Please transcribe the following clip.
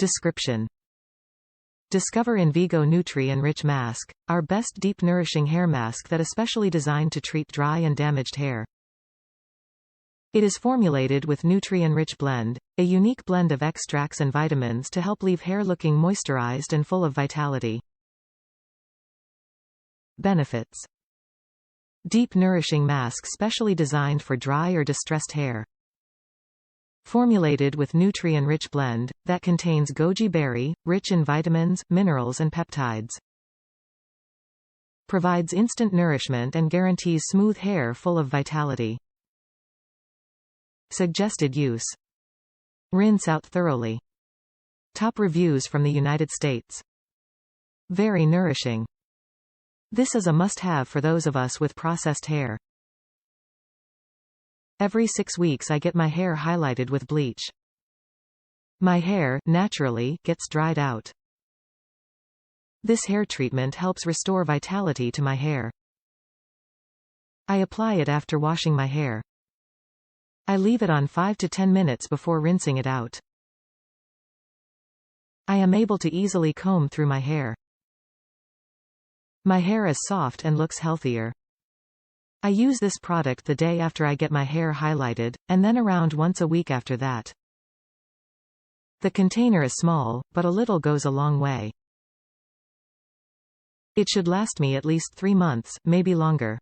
Description. Discover Invigo Nutri-Enrich Mask, our best deep nourishing hair mask that especially designed to treat dry and damaged hair. It is formulated with Nutri-Enrich-Blend, a unique blend of extracts and vitamins to help leave hair looking moisturized and full of vitality. Benefits. Deep nourishing mask specially designed for dry or distressed hair. Formulated with Nutri-Enrich-Blend, that contains goji berry, rich in vitamins, minerals and peptides. Provides instant nourishment and guarantees smooth hair full of vitality. Suggested use. Rinse out thoroughly. Top reviews from the United States. Very nourishing. This is a must-have for those of us with processed hair. Every 6 weeks I get my hair highlighted with bleach. My hair, naturally, gets dried out. This hair treatment helps restore vitality to my hair. I apply it after washing my hair. I leave it on 5 to 10 minutes before rinsing it out. I am able to easily comb through my hair. My hair is soft and looks healthier. I use this product the day after I get my hair highlighted, and then around once a week after that. The container is small, but a little goes a long way. It should last me at least 3 months, maybe longer.